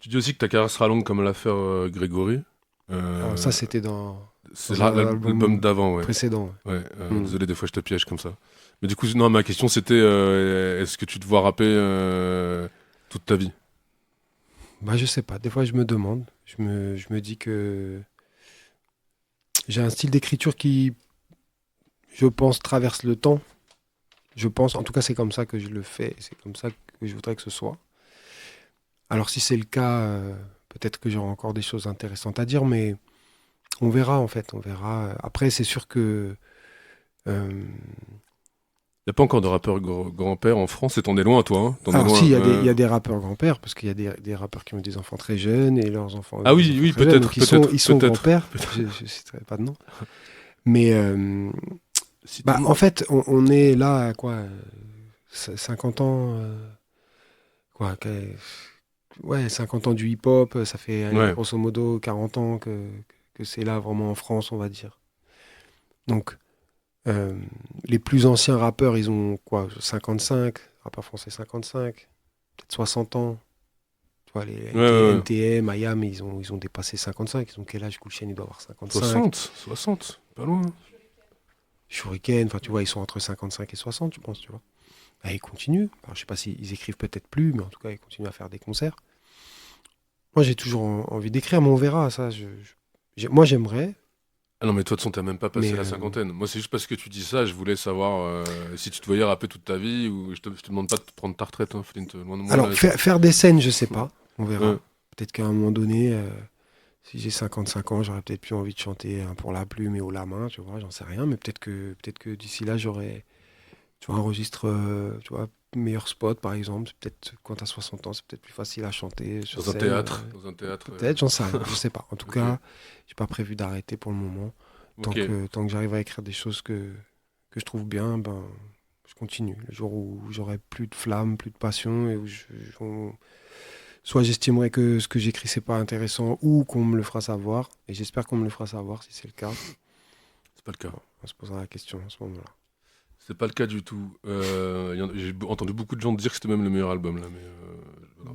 Tu dis aussi que ta carrière sera longue comme l'a fait Grégory. Alors ça, c'était dans C'est un l'album album d'avant, ouais. précédent. Ouais, Mm. désolé, des fois je te piège comme ça. Mais du coup, non, ma question c'était est-ce que tu te vois rapper toute ta vie? Bah, je sais pas. Des fois, je me demande. Je me dis que j'ai un style d'écriture qui, je pense, traverse le temps. Je pense, en tout cas, c'est comme ça que je le fais. C'est comme ça que je voudrais que ce soit. Alors, si c'est le cas, peut-être que j'aurai encore des choses intéressantes à dire, mais on verra, en fait. On verra. Après, c'est sûr que. euh, Y a pas encore de rappeur grand-père en France et t'en es loin, toi, hein? T'en es Alors, si, loin. il y a des rappeurs grands-pères, parce qu'il y a des rappeurs qui ont des enfants très jeunes et leurs enfants ont Ah des oui, enfants oui, très jeunes. peut-être, Donc, ils sont peut-être. grands-pères. Je ne citerai pas de nom. Mais, bah, Cite-moi. en fait, on est là à quoi 50 ans quoi, ouais, 50 ans du hip-hop, ça fait allez, Ouais. grosso modo 40 ans que c'est là vraiment en France, on va dire. Donc, euh, les plus anciens rappeurs, ils ont quoi 55, rappeurs français 55, peut-être 60 ans. Tu vois, les Ouais, ouais, ouais. NTM, IAM, ils ont dépassé 55. Ils ont quel âge? Cool Chain, il doit avoir 55. 60, pas loin. Shuriken, enfin, tu vois, ils sont entre 55 et 60, je pense, tu vois. Ah, ils continuent. Alors, je sais pas s'ils écrivent peut-être plus, mais en tout cas, ils continuent à faire des concerts. Moi, j'ai toujours envie d'écrire, mais on verra, ça. Moi, j'aimerais, Ah non, mais toi, de toute façon, t'as même pas mais passé la cinquantaine. Moi, c'est juste parce que tu dis ça, je voulais savoir si tu te voyais rapper toute ta vie ou je te demande pas de prendre ta retraite, hein, Flint, loin de moi, alors, là. faire des scènes, je sais pas. On verra. Ouais. Peut-être qu'à un moment donné, si j'ai 55 ans, j'aurais peut-être plus envie de chanter pour la plume et au la main, tu vois, j'en sais rien. Mais peut-être que d'ici là, j'aurais, tu vois, un registre, tu vois, meilleur spot, par exemple. Peut-être quand t'as 60 ans, c'est peut-être plus facile à chanter sur Dans un scène. théâtre. Dans un théâtre. Peut-être, j'en sais rien, je sais pas. En tout Ok. cas, j'ai pas prévu d'arrêter pour le moment. Tant Ok. que, tant que j'arrive à écrire des choses que je trouve bien, ben, je continue. Le jour où j'aurai plus de flamme, plus de passion, et où soit j'estimerai que ce que j'écris, c'est pas intéressant, ou qu'on me le fera savoir. Et j'espère qu'on me le fera savoir si c'est le cas. C'est pas le cas. Bon, on se posera la question à ce moment-là. C'est pas le cas du tout. J'ai entendu beaucoup de gens dire que c'était même le meilleur album, là. Mais, voilà.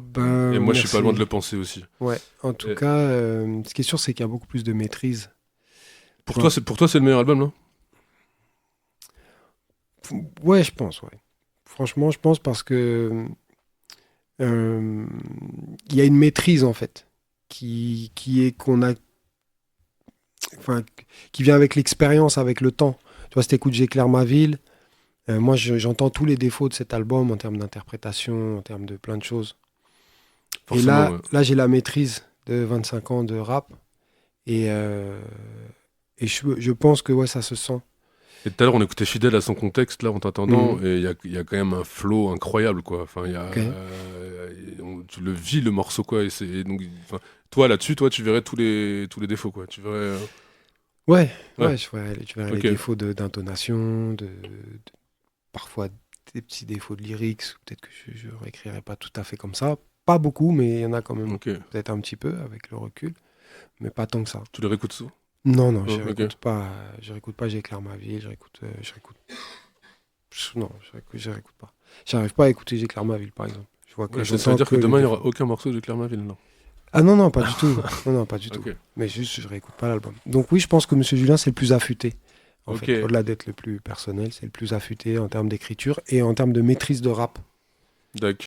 Et Ben, moi, je suis pas loin de merci. le penser aussi. Ouais, en tout Et cas, ce qui est sûr, c'est qu'il y a beaucoup plus de maîtrise. Tu vois. pour toi, c'est le meilleur album, là? Ouais, je pense, ouais. Franchement, je pense parce que euh, il y a une maîtrise en fait qui est qu'on a, enfin, qui vient avec l'expérience, avec le temps. Tu vois, si t'écoutes J'éclaire ma ville, moi j'entends tous les défauts de cet album en termes d'interprétation, en termes de plein de choses. Et Forcément, là, ouais. là j'ai la maîtrise de 25 ans de rap et je pense que ouais, ça se sent. Et tout à l'heure, on écoutait Fidèle à son contexte, là, en t'entendant, Mhm. et il y a quand même un flow incroyable, quoi. Enfin, Ok. tu le vis, le morceau, quoi. Donc, enfin, toi, là-dessus, toi, tu verrais tous les défauts, quoi. Tu verrais. Ouais, Ouais, ouais, je verrais les ok. défauts d'intonation, parfois des petits défauts de lyrics, peut-être que je ne réécrirai pas tout à fait comme ça. Pas beaucoup, mais il y en a quand même Ok. peut-être un petit peu avec le recul, mais pas tant que ça. Tu le réécoutes ça? Non, non, Non, ok. je réécoute pas J'éclaire ma vie, non, je réécoute pas. J'arrive pas à écouter J'éclaire ma ville, par exemple. Je vois que Ouais, ça veut j'entends dire que que les demain, il n'y aura défauts. aucun morceau de Claire Maville, non? Ah non, non, pas du tout. Non, non, pas du tout. Ok. Mais juste, je réécoute pas l'album. Donc oui, je pense que Monsieur Julien, c'est le plus affûté. En Ok. fait, au-delà d'être le plus personnel, c'est le plus affûté en termes d'écriture et en termes de maîtrise de rap. D'accord.